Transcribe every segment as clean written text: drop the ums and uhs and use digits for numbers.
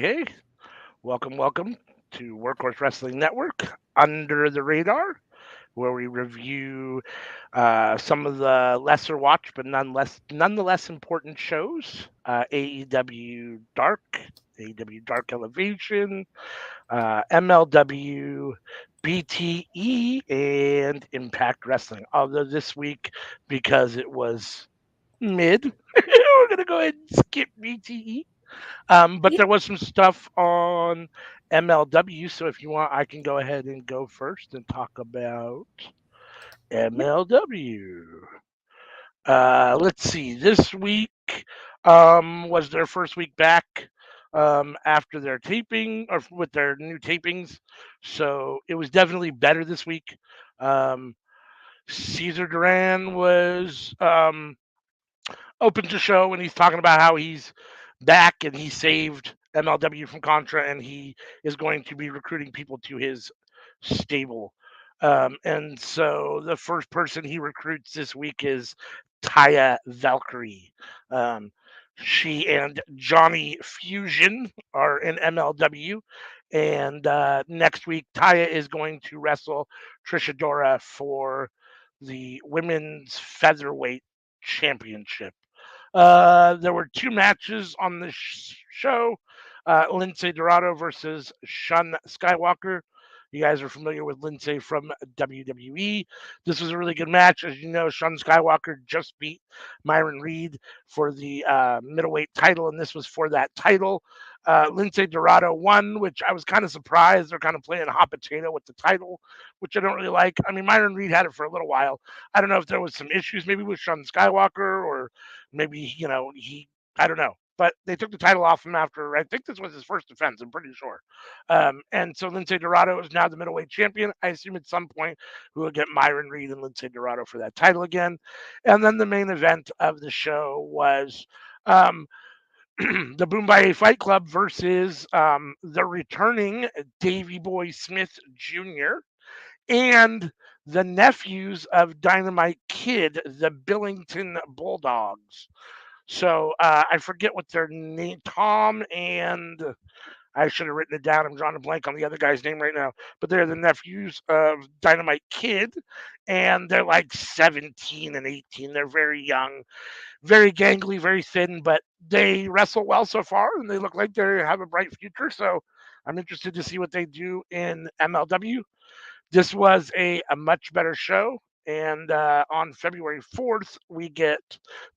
Hey. Welcome to Workhorse Wrestling Network Under the Radar, where we review some of the lesser watched but nonetheless important shows. AEW Dark Elevation, MLW, BTE, and Impact Wrestling. Although this week, because it was mid, we're going to go ahead and skip BTE. But Yeah. there was some stuff on MLW, so if you want, I can go ahead and go first and talk about MLW. Let's see. This week was their first week back after their taping or with their new tapings, so it was definitely better this week. Um, Caesar Duran was open to show, and he's talking about how he's back and he saved MLW from Contra, and he is going to be recruiting people to his stable. And so the first person he recruits this week is Taya Valkyrie. Um, she and Johnny Fusion are in MLW. And next week, Taya is going to wrestle Trisha Dora for the women's featherweight championship. There were two matches on the show. Lindsay Dorado versus Shun Skywalker. You guys are familiar with Lindsay from WWE. This was a really good match. As you know, Shun Skywalker just beat Myron Reed for the middleweight title, and this was for that title. Lindsay Dorado won, which I was kind of surprised. They're kind of playing hot potato with the title, which I don't really like. I mean, Myron Reed had it for a little while. I don't know if there was some issues maybe with Shun Skywalker or maybe I don't know, but they took the title off him after I think this was his first defense. I'm pretty sure. And so Lindsay Dorado is now the middleweight champion. I assume at some point we will get Myron Reed and Lindsay Dorado for that title again. And then the main event of the show was um, the Boombaye Fight Club versus the returning Davy Boy Smith Jr. and the nephews of Dynamite Kid, the Billington Bulldogs. So I forget what their name, Tom and I should have written it down. I'm drawing a blank on the other guy's name right now, but they're the nephews of Dynamite Kid, and they're like 17 and 18. They're very young, very gangly, very thin, but they wrestle well so far, and they look like they have a bright future. So I'm interested to see what they do in MLW. This was a much better show. And on February 4th, we get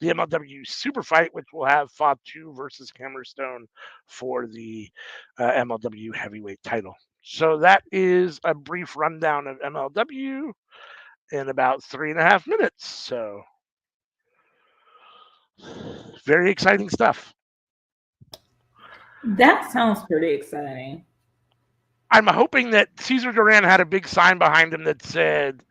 the MLW Super Fight, which will have Fatu versus Hammerstone for the MLW Heavyweight title. So that is a brief rundown of MLW in about 3.5 minutes. So very exciting stuff. That sounds pretty exciting. I'm hoping that Caesar Duran had a big sign behind him that said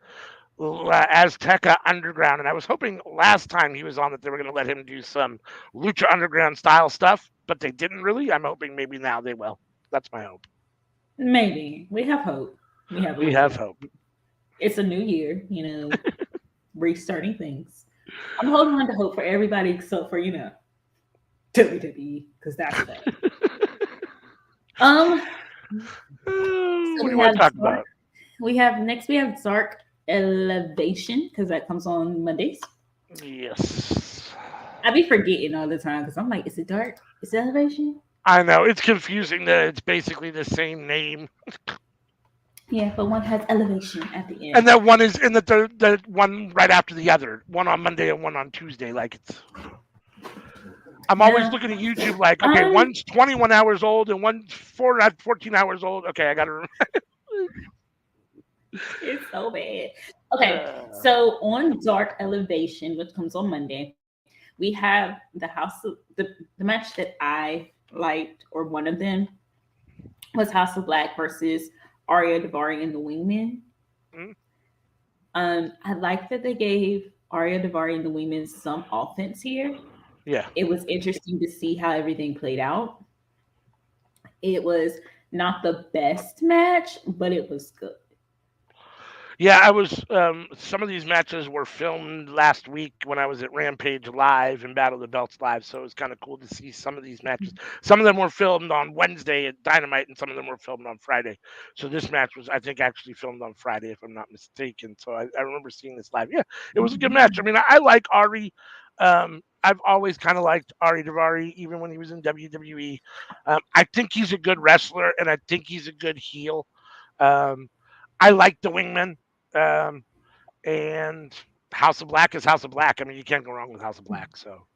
Azteca Underground, and I was hoping last time he was on that they were going to let him do some Lucha Underground style stuff, but they didn't really. I'm hoping maybe now they will. That's my hope. Maybe. We have hope. We have a We little bit have of hope. hope. It's a new year, restarting things. I'm holding on to hope for everybody except for, WWE, because that's that. Um, so What do we you want have to talk Dark. about? We have Dark Elevation, because that comes on Mondays. Yes. I be forgetting all the time because I'm like, is it Dark? Is it Elevation? I know it's confusing that it's basically the same name, Yeah, but one has elevation at the and end. that one is in the one right after the other, one on Monday and one on Tuesday. Like it's I'm always Yeah. looking at YouTube like, okay, Um, one's 21 hours old and one's 14 hours old. Okay, I got to. it's so bad. Okay, Uh, so on Dark Elevation, which comes on Monday, we have the the match that I liked, or one of them was House of Black versus Arya Davari and the Wingmen. mm, I like that they gave Arya Davari and the Wingmen some offense here. yeah. It was interesting to see how everything played out. It was not the best match, but it was good. Yeah, I was. Some of these matches were filmed last week when I was at Rampage Live and Battle of the Belts Live, so it was kind of cool to see some of these matches. Some of them were filmed on Wednesday at Dynamite, and some of them were filmed on Friday. So this match was, I think, actually filmed on Friday, if I'm not mistaken. So I remember seeing this live. Yeah, it was a good match. I mean, I like Ari. I've always kind of liked Ari Davari, even when he was in WWE. I think he's a good wrestler, and I think he's a good heel. Um, I like the Wingman. Um, and House of Black is House of Black. I mean, you can't go wrong with House of Black. So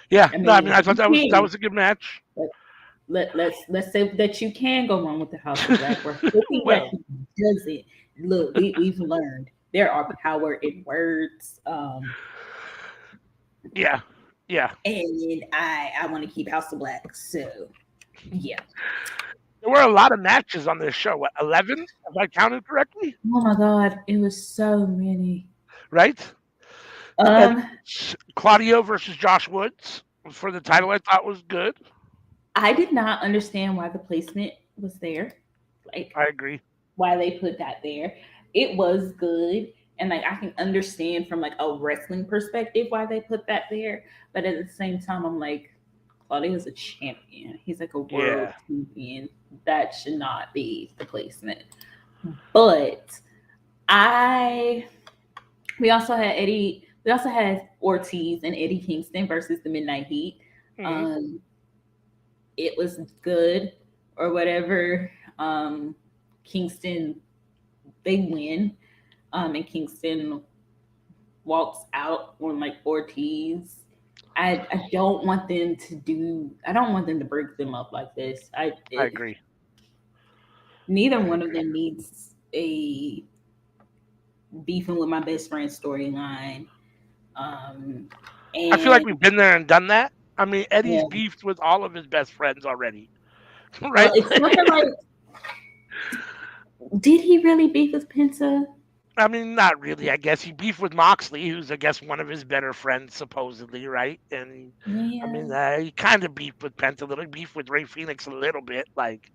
yeah, I no, I mean, mean, I thought you that can. was a good match. But let's say that you can go wrong with the House of Black. We're hoping that Well, he doesn't. Look, we've learned there are power in words. yeah, yeah. And I want to keep House of Black. So yeah. There were a lot of matches on this show. What, 11, if I counted correctly, Oh my God, it was so many. right? And Um, Claudio versus Josh Woods for the title, I thought was good. I did not understand why the placement was there. Like I agree. why they put that there. It was good. And like I can understand from like a wrestling perspective why they put that there. But at the same time, I'm like, Claudio is a champion. He's like a world Yeah, champion. That should not be the placement. But I we also had Eddie, we also had Ortiz and Eddie Kingston versus the Midnight Heat. hmm, Um, it was good or whatever. Kingston, they win. And Kingston walks out on like Ortiz. I don't want them to do. I don't want them to break them up like this. I agree. Neither I one of agree. them needs a beefing with my best friend storyline. Um, I feel like and we've been there and done that. I mean, Eddie's yeah, beefed with all of his best friends already, well, right? it's nothing like. Did he really beef with Penta? I mean, not really. I guess he beefed with Moxley, who's I guess one of his better friends, supposedly, right? And I Yeah, mean, he kind of beefed with Penta a little, beefed with Ray Phoenix a little bit. Like,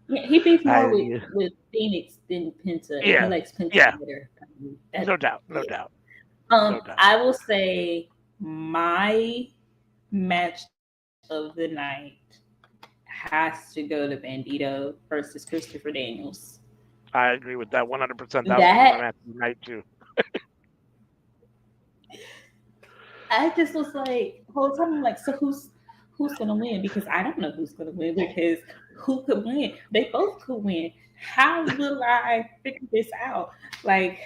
yeah, he beefed more with I Phoenix than Penta, and he yeah, likes Penta yeah, better. no That doubt, no yeah. doubt, no doubt. I will say my match of the night has to go to Bandito versus Christopher Daniels. I agree with that 100%. That was gonna be That my match of the night too. I just was like, the whole time I'm like, so who's gonna win? Because I don't know who's gonna win because who could win? They both could win. How will I figure this out? Like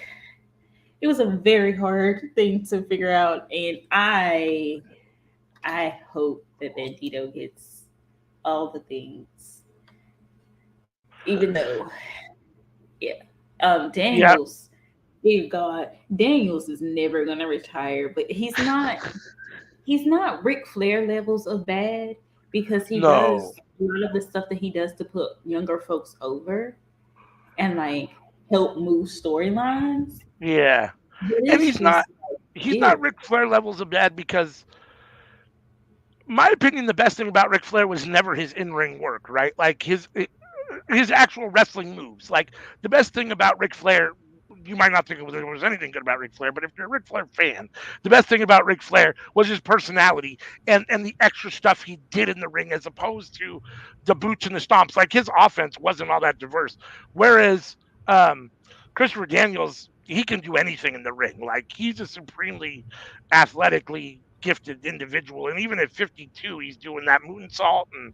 it was a very hard thing to figure out, and I hope that Bandito gets all the things, even though yeah, Yeah, Daniels, dear God, Daniels is never gonna retire, but he's not Ric Flair levels of bad because he no, does a lot of the stuff that he does to put younger folks over and like help move storylines. yeah, But and it's just like, he's not ew. Ric Flair levels of bad because my opinion, the best thing about Ric Flair was never his in ring work, right? Like his actual wrestling moves. Like the best thing about Ric Flair, you might not think there was anything good about Ric Flair, but if you're a Ric Flair fan, the best thing about Ric Flair was his personality and the extra stuff he did in the ring as opposed to the boots and the stomps. Like his offense wasn't all that diverse, whereas um, Christopher Daniels. He can do anything in the ring. Like he's a supremely athletically gifted individual, and even at 52, he's doing that moonsault and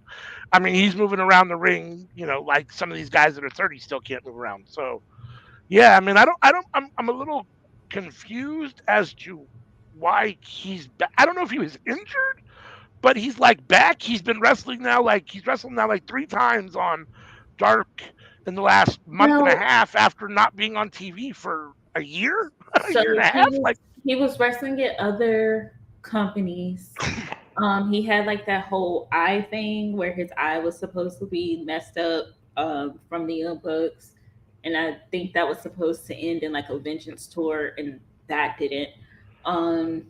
I mean, he's moving around the ring, like some of these guys that are 30 still can't move around. So, yeah, I mean, I'm a little confused as to why he's back. I don't know if he was injured, but he's like back. He's wrestling now like three times on Dark in the last month and a Well, half after not being on TV for a year, a so year and a he half. was Like, he was wrestling at other companies. He had like that whole eye thing where his eye was supposed to be messed up from the Young Bucks, and I think that was supposed to end in like a Vengeance tour, and that didn't. Um,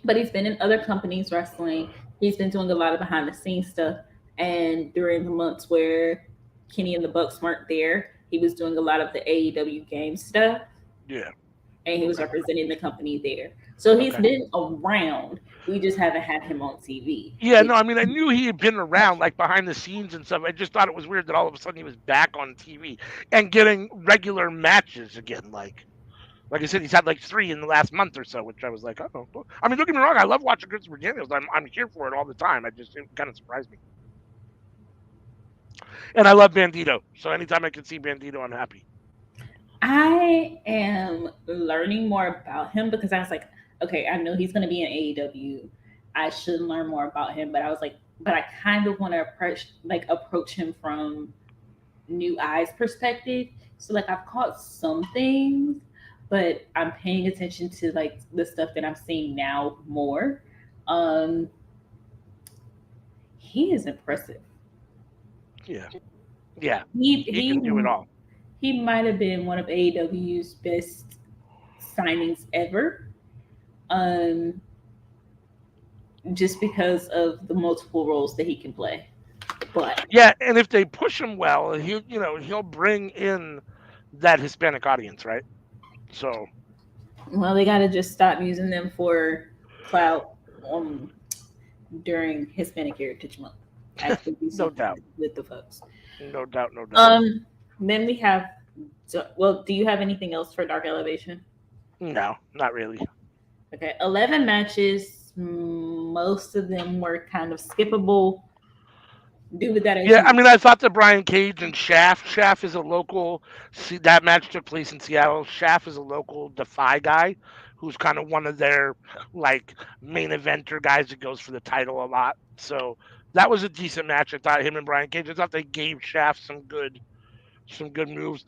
but he's been in other companies wrestling. He's been doing a lot of behind the scenes stuff, and during the months where Kenny and the Bucks weren't there, He was doing a lot of the AEW game stuff, Yeah. and he was Okay. representing the company there. So he's Okay. been around. We just haven't had him on TV, Yeah, no, which I mean, I knew he had been around, like behind the scenes and stuff. I just thought it was weird that all of a sudden he was back on TV and getting regular matches again. Like I said, he's had like three in the last month or so, which I was like, oh. Well. I mean, don't get me wrong, I love watching Christopher Daniels. I'm here for it all the time. It kind of surprised me, and I love Bandito. So anytime I can see Bandito, I'm happy. I am learning more about him because I was like, okay, I know he's going to be in AEW. I should learn more about him, but I was like, but I kind of want to approach him from new eyes perspective. So like I've caught some things, but I'm paying attention to like the stuff that I'm seeing now more. Um, he is impressive. Yeah, yeah, He he can do it he all. he might have been one of AEW's best signings ever. Um, just because of the multiple roles that he can play. But Yeah, and if they push him well, he'll bring in that Hispanic audience, right? So well, they got to just stop using them for clout um, during Hispanic Heritage Month. Actually, do no something doubt, with the folks. no doubt, no doubt. Um, then we have. So, well, do you have anything else for Dark Elevation? No, not really. Okay, 11 matches. Most of them were kind of skippable. Do with that as Yeah, you. I mean, I thought that Brian Cage and Shaft. Shaft is a local. See, that match took place in Seattle. Shaft is a local Defy guy, who's kind of one of their like main eventer guys that goes for the title a lot. So that was a decent match. I thought him and Brian Cage. I thought they gave Shaft some good moves.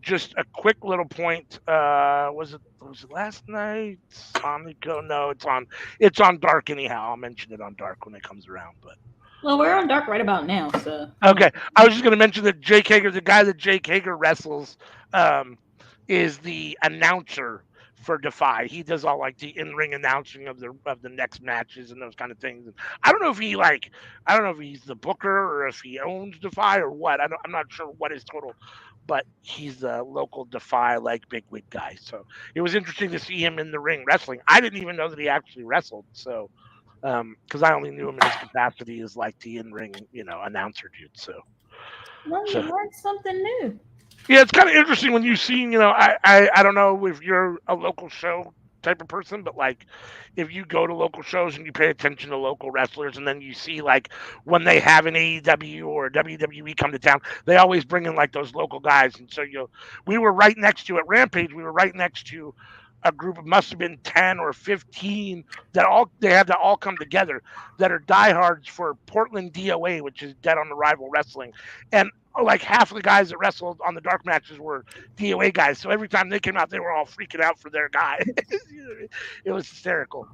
Just a quick little point. Was it last night on the go? No, it's on Dark anyhow. I'll mention it on Dark when it comes around. But Well, we're on Dark right about now, so you okay, might. I was just going to mention that Jake Hager, the guy that Jake Hager wrestles, um, is the announcer for Defy. He does all like the in-ring announcing of the next matches and those kind of things. And I don't know if he's the booker or if he owns Defy or what. I'm not sure what his total, but he's the local Defy like bigwig guy. So it was interesting to see him in the ring wrestling. I didn't even know that he actually wrestled. So because I only knew him in his capacity as like the in-ring, announcer dude. Well, you So learned something new. yeah, it's kind of interesting when you see, I don't know if you're a local show type of person, but like if you go to local shows and you pay attention to local wrestlers, and then you see like when they have an AEW or WWE come to town, they always bring in like those local guys, and so we were right next to at Rampage, we were right next to a group of must have been 10 or 15 that all they had to all come together that are diehards for Portland DOA, which is Dead on Arrival Wrestling, and like half of the guys that wrestled on the dark matches were DOA guys. So every time they came out, they were all freaking out for their guy. It was hysterical.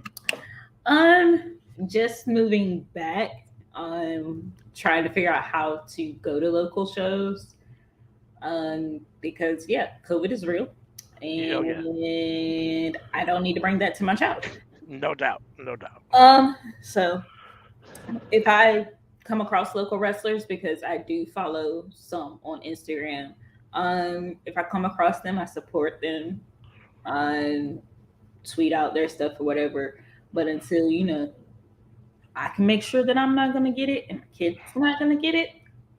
Just moving back, trying to figure out how to go to local shows. Because yeah, COVID is real, Oh yeah, and I don't need to bring that to my child. no doubt, no doubt. So if I come across local wrestlers, because I do follow some on Instagram, if I come across them, I support them. Um, tweet out their stuff or whatever. But until I can make sure that I'm not gonna get it and my kid's not gonna get it,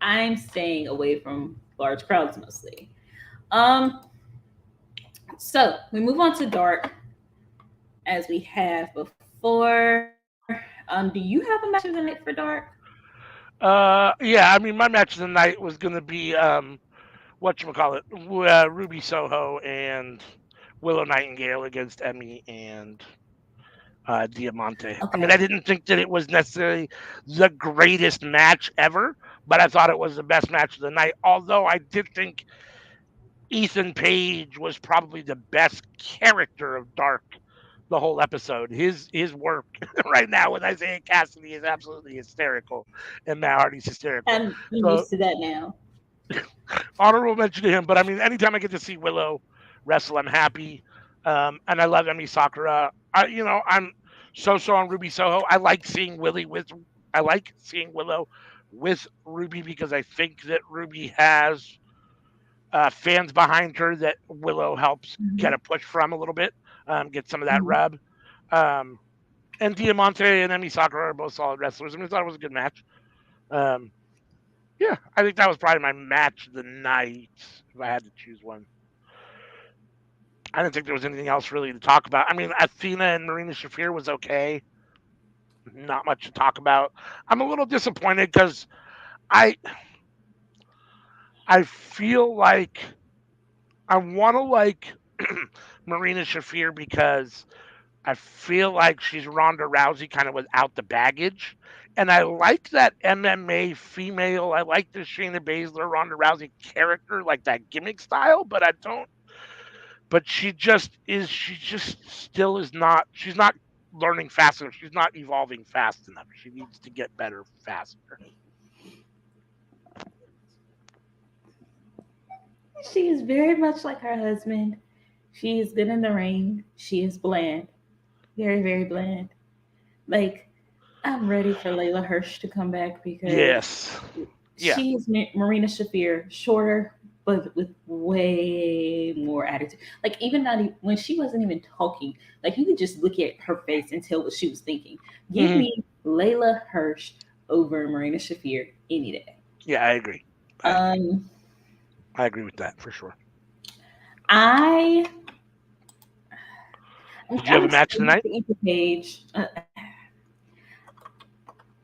I'm staying away from large crowds mostly. Um, so we move on to dark as we have before. Do you have a match of the night for dark? Yeah, I mean, my match of the night was gonna be whatchamacallit, Ruby Soho and Willow Nightingale against Emmy and Diamante. I mean, Okay. I didn't think that it was necessarily the greatest match ever, but I thought it was the best match of the night. Although I did think Ethan Page was probably the best character of Dark the whole episode. His work right now with Isaiah Cassidy is absolutely hysterical, and Matt Hardy's hysterical. I'm So used to that now. honorable mention to him. But I mean, anytime I get to see Willow wrestle, I'm happy. And I love Emi Sakura. I'm so on Ruby Soho. I like seeing Willow with Ruby because I think that Ruby has fans behind her that Willow helps get Mhm. a push from a little bit, get some of that rub. Um, and Diamante and Emi Sakura are both solid wrestlers. I mean, I thought it was a good match. Um, yeah, I think that was probably my match of the night if I had to choose one. I didn't think there was anything else really to talk about. I mean, Athena and Marina Shafir was okay. Not much to talk about. I'm a little disappointed because I I feel like I want to like Marina Shafir because I feel like she's Ronda Rousey kind of without the baggage. And I like that MMA female. I like the Shayna Baszler, Ronda Rousey character, like that gimmick style, but I don't. But she just still is not, she's not learning fast enough. She's not evolving fast enough. She needs to get better faster. She is very much like her husband. She is good in the ring. She is bland. Very, very bland. Like, I'm ready for Layla Hirsch to come back because Yes. Yeah. she's Marina Shafir, shorter, but with way more attitude. Like, even not when she wasn't even talking, like, you could just look at her face and tell what she was thinking. Give Hmm. me Layla Hirsch over Marina Shafir any day. Yeah, I agree. I agree. Um, I agree with that for sure. I Did you have I'm a match excited tonight? to eat the page.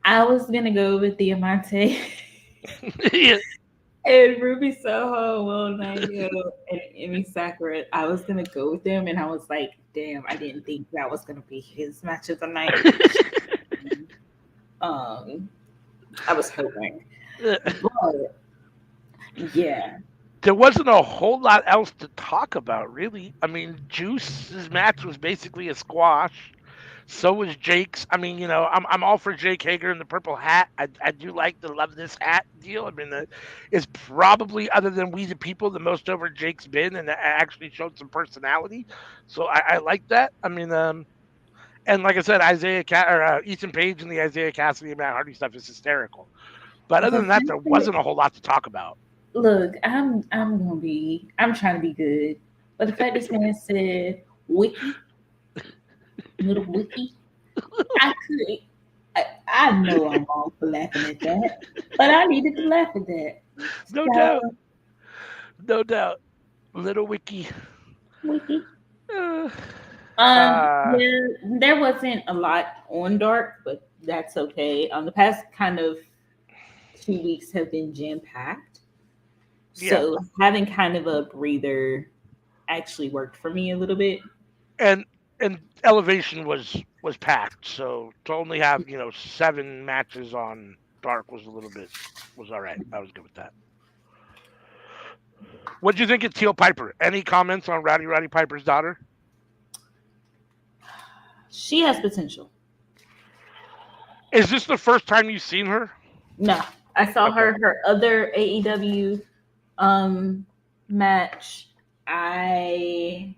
I was gonna go with Diamante Yeah. and Ruby Soho, Will Nightingale, and Emmy Sakura. I was gonna go with them, and I was like, "Damn, I didn't think that was gonna be his match of the night." Um, I was hoping, but yeah, There wasn't a whole lot else to talk about, really. I mean, Juice's match was basically a squash. So was Jake's. I mean, I'm all for Jake Hager and the purple hat. I do like the love this hat deal. I mean, it's probably other than We the People the most over Jake's been, and actually showed some personality. So I like that. I mean, and like I said, Ethan Page and the Isaiah Cassidy and Matt Hardy stuff is hysterical. But other the than that, fact there that wasn't a whole lot to talk about. look, I'm trying to be good, but the fact this man said "wiki," little wiki, I could. I know I'm wrong for laughing at that, but I needed to laugh at that. No doubt, So, no doubt. Little Wiki. wiki. Uh, uh, There wasn't a lot on Dark, but that's okay. The past kind of 2 weeks have been jam packed, yeah, so having kind of a breather actually worked for me a little bit. and Elevation was packed, so to only have 7 matches on Dark was a little bit was all right. I was good with that. What do you think of Teal Piper? Any comments on Roddy Piper's daughter? She has potential. Is this the first time you've seen her? No, I saw Okay. her other AEW um match. I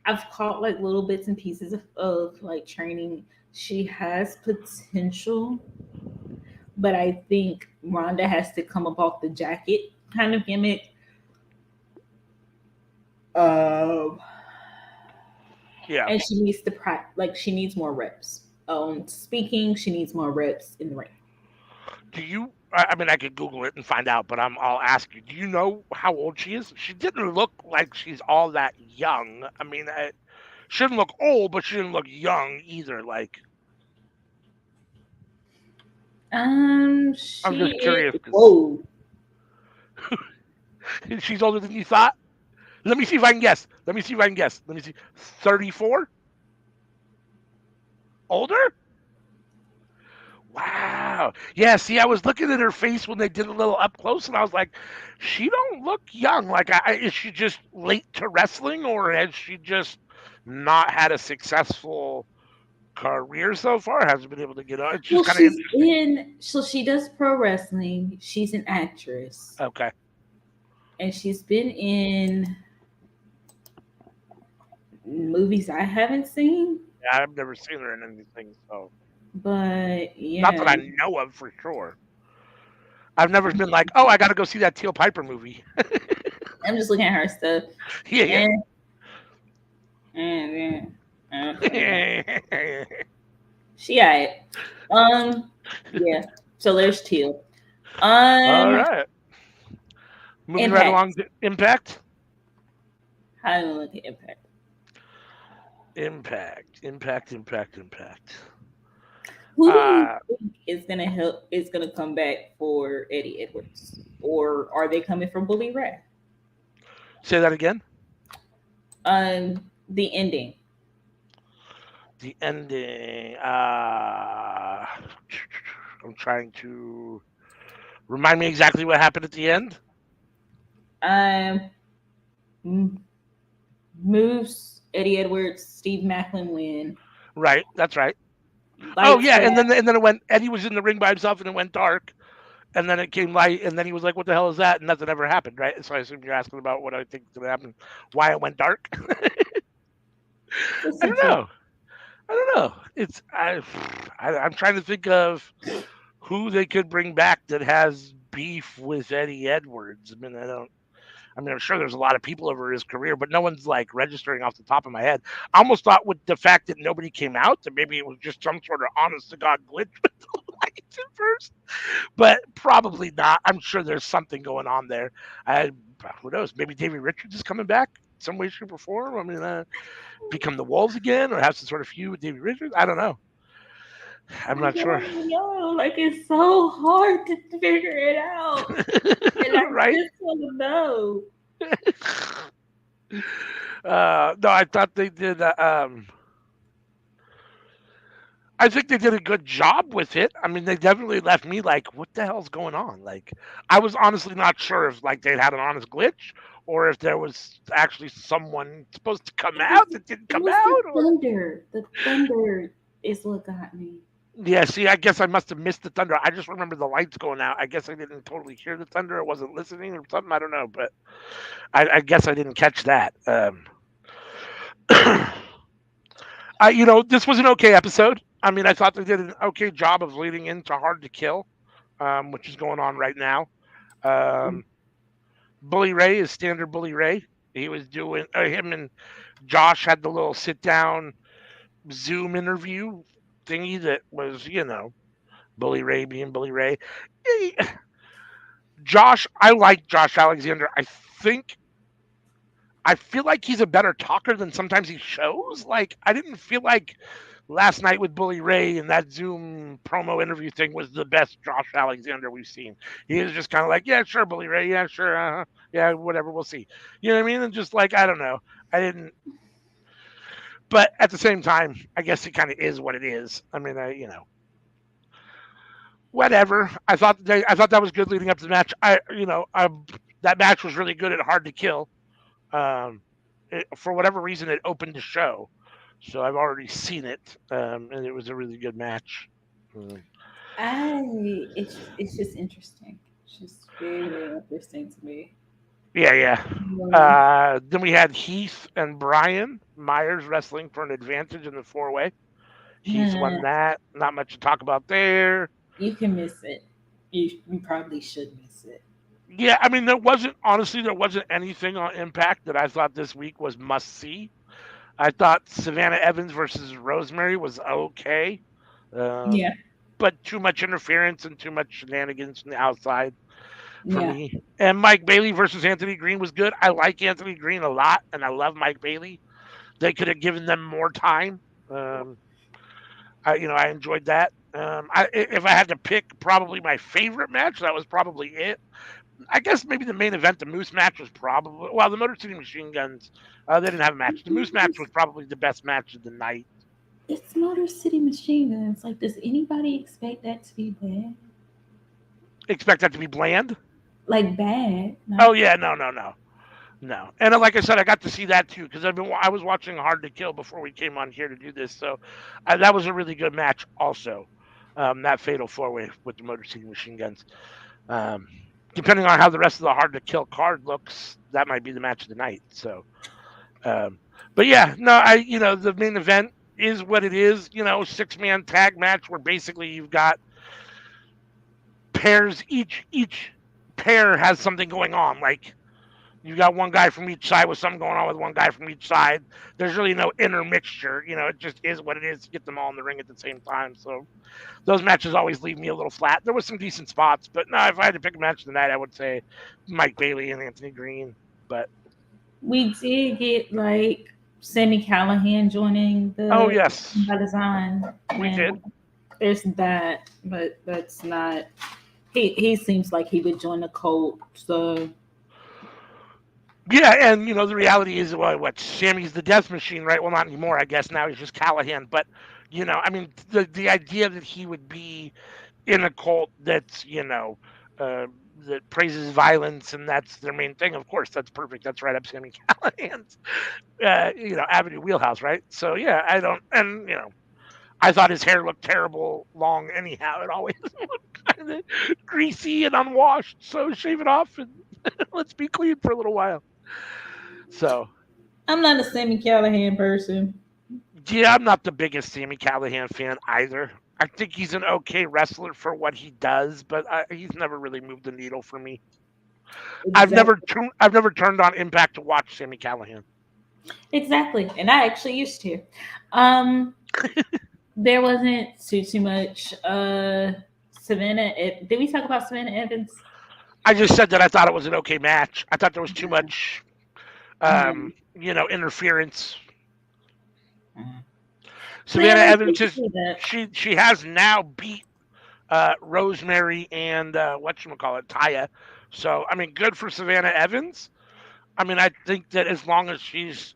I've caught like little bits and pieces of like training. She has potential, but I think Rhonda has to come up off the jacket kind of gimmick. Um, Yeah. and she needs to like she needs more reps. Speaking, she needs more reps in the ring. Do you? I mean, I could Google it and find out, but I'll ask you. Do you know how old she is? She didn't look like she's all that young. I mean, she didn't look old, but she didn't look young either. Like, I'm She just curious is because whoa. she's older than you thought. Let me see if I can guess. Let me see if I can guess. Let me see. 34? Older? Wow. Yeah, see, I was looking at her face when they did a little up close, and I was like, she don't look young. Like, is she just late to wrestling, or has she just not had a successful career so far? Hasn't been able to get on. It's just Well, kind of interesting. so she does pro wrestling. She's an actress, Okay. and she's been in movies I haven't seen. Yeah, I've never seen her in anything, so But not that yeah, I know of for sure. I've never been like, oh, I got to go see that Teal Piper movie. I'm just looking at her stuff, Yeah, and yeah, yeah. she alright. Yeah. So there's two. All Um, right. Moving right Impact. along to Impact. How do we look at Impact? Impact. Who do you Uh, think is gonna help? Is gonna come back for Eddie Edwards, or are they coming for Bully Ray? say that again. The ending. The ending. I'm trying to remind me exactly what happened at the end. Um, M- Moose, Eddie Edwards, Steve Macklin win. Right, that's right. Oh Lights yeah, go and then out. and then it went. Eddie was in the ring by himself, and it went dark, and then it came light, and then he was like, "What the hell is that?" And nothing ever happened, right? So I assume you're asking about what I think is going to happen, why it went dark. I don't Essentially, know. I don't know. I'm trying to think of who they could bring back that has beef with Eddie Edwards. I mean, I don't. I mean, I'm sure there's a lot of people over his career, but no one's like registering off the top of my head. I almost thought with the fact that nobody came out that maybe it was just some sort of honest to God glitch with the lights at first, but probably not. I'm sure there's something going on there. I, who knows? Maybe Davey Richards is coming back some way, shape, or form. I mean, become the Wolves again, or have some sort of feud with Davey Richards. I don't know. I'm I not sure. don't know. Like it's so hard to figure it out, and I Right? just want to know. No, I thought they did. I think they did a good job with it. I mean, they definitely left me like, what the hell's going on? Like, I was honestly not sure if like they'd had an honest glitch or if there was actually someone supposed to come It was out that didn't it come was the out. Or thunder. The thunder is what got me. yeah, see, I guess I must have missed the thunder. I just remember the lights going out. I guess I didn't totally hear the thunder. I wasn't listening or something. I don't know, but I guess I didn't catch that. This was an okay episode. I mean, I thought they did an okay job of leading into Hard to Kill, which is going on right now. Um, Bully Ray is standard Bully Ray. He was doing him and Josh had the little sit down Zoom interview thingy that was, Bully Ray being Bully Ray. Eh, Josh, I like Josh Alexander. Think I feel like he's a better talker than sometimes he shows. Like I didn't feel like last night with Bully Ray and that Zoom promo interview thing was the best Josh Alexander we've seen. He was just kind of like, yeah, sure, Bully Ray, yeah, sure, yeah, whatever, we'll see. You know what I mean? And just like I don't know, I didn't. But at the same time, I guess it kind of is what it is. I mean, whatever. I thought that was good leading up to the match. That match was really good and hard to kill. For whatever reason, it opened the show, so I've already seen it, and it was a really good match. Um, It's just interesting. It's just very very interesting to me. yeah, yeah. Um, Then we had Heath and Brian Myers wrestling for an advantage in the 4-way. Heath won that. Not much to talk about there. you can miss it. You probably should miss it. Yeah, I mean, there wasn't anything on Impact that I thought this week was must see. I thought Savannah Evans versus Rosemary was okay, Yeah, but too much interference and too much shenanigans from the outside for yeah, me. And Mike Bailey versus Anthony Green was good. I like Anthony Green a lot, and I love Mike Bailey. They could have given them more time. Um, I enjoyed that. If I had to pick probably my favorite match, that was probably it. I guess maybe the main event, the Moose match, was probably well. The Motor City Machine Guns, they didn't have a match. The Moose match was probably the best match of the night. it's Motor City Machine Guns. Like, does anybody expect that to be bad? Expect that to be bland. Like bad? Oh Not yeah, no. And like I said, I got to see that too because I was watching Hard to Kill before we came on here to do this, so that was a really good match. Also, that Fatal 4-way with the Motor City Machine Guns. Um, Depending on how the rest of the Hard to Kill card looks, that might be the match of the night. So, um, but yeah, no, the main event is what it is. 6-man tag match where basically you've got pairs. Each pair has something going on. Like You got one guy from each side with something going on with one guy from each side. There's really no intermixture. It just is what it is to get them all in the ring at the same time. So those matches always leave me a little flat. There was some decent spots, but no, if I had to pick a match tonight, I would say Mike Bailey and Anthony Green. But We did get like Sammy Callahan joining oh the yes, by design, we did. and there's that, but that's not. He seems like he would join the cult. So Yeah, and the reality is what Sammy's the death machine, right? Well, not anymore, I guess. Now he's just Callahan. But I mean, the idea that he would be in a cult that's that praises violence and that's their main thing. Of course, that's perfect. That's right up Sammy Callahan's avenue wheelhouse, right? So yeah, I don't, and I thought his hair looked terrible long anyhow. It always looked kind of greasy and unwashed. So shave it off and let's be clean for a little while. So I'm not a Sammy Callahan person. yeah, I'm not the biggest Sammy Callahan fan either. I think he's an okay wrestler for what he does, but he's never really moved the needle for me. Exactly. I've never turned on Impact to watch Sammy Callahan. Exactly. And I actually used to. Um, there wasn't too much. Savannah. Did we talk about Savannah Evans? I just said that I thought it was an okay match. I thought there was too Okay. much, Um, interference. yeah, Savannah we Evans did is do that. she has now beat Rosemary and whatchamacallit, Taya. So I mean, good for Savannah Evans. I mean, I think that as long as she's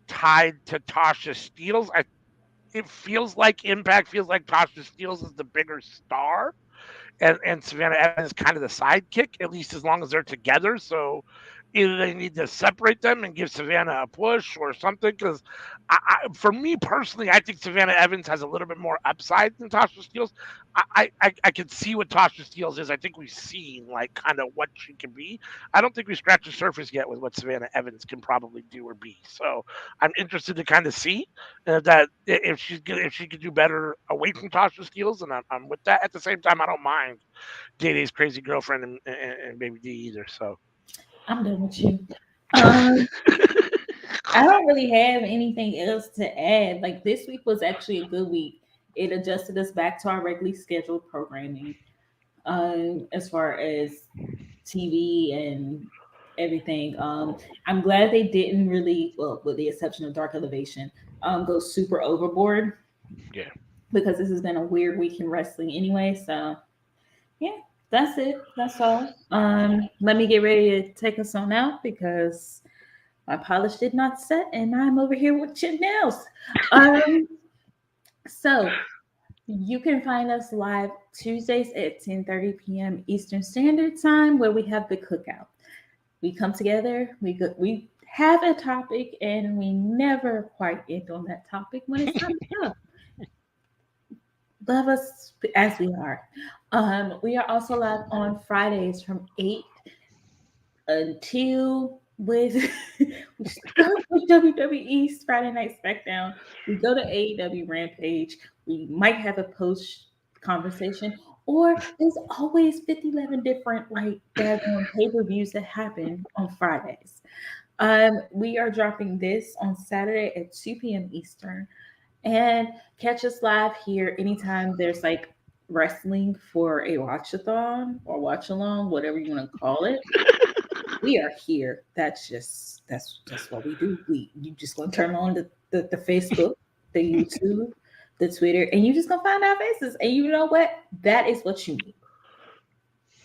tied to Tasha Steeles, it feels like Impact feels like Tasha Steeles is the bigger star, and Savannah Evans is kind of the sidekick, at least as long as they're together. So either they need to separate them and give Savannah a push or something. Because for me personally, I think Savannah Evans has a little bit more upside than Tasha Steeles. I can see what Tasha Steeles is. I think we've seen like kind of what she can be. I don't think we scratched the surface yet with what Savannah Evans can probably do or be. So I'm interested to kind of see that if she could do better away from Tasha Steeles, and I'm with that. At the same time, I don't mind Day Day's crazy girlfriend and Baby D either. So I'm done with you. Um, I don't really have anything else to add. Like this week was actually a good week. It adjusted us back to our regularly scheduled programming. As far as TV and everything. I'm glad they didn't really, well, with the exception of Dark Elevation, go super overboard yeah, because this has been a weird week in wrestling anyway. So yeah, that's it. That's all. Let me get ready to take us on out because my polish did not set and I'm over here with chipped nails. Um, so you can find us live Tuesdays at 10:30 p.m. Eastern Standard Time, where we have the cookout. We come together, we have a topic, and we never quite end on that topic when it's time to go. Love us as we are. We are also live on Fridays from 8 until with we start with WWE's Friday Night SmackDown. We go to AEW Rampage. We might have a post conversation, or there's always 5011 different like daggone pay-per-views that happen on Fridays. We are dropping this on Saturday at 2 p.m. Eastern. And catch us live here anytime there's like wrestling for a watch-a-thon or watch-along, whatever you want to call it. We are here. That's what we do. You just gonna turn on the Facebook, the YouTube, the Twitter, and you just gonna find our faces. And you know what? That is what you need.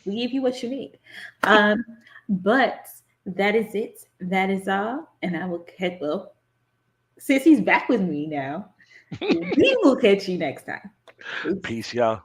We give you what you need. Um, but that is it. That is all. And I will catch well, since he's back with me now, we will catch you next time. Peace. peace, y'all.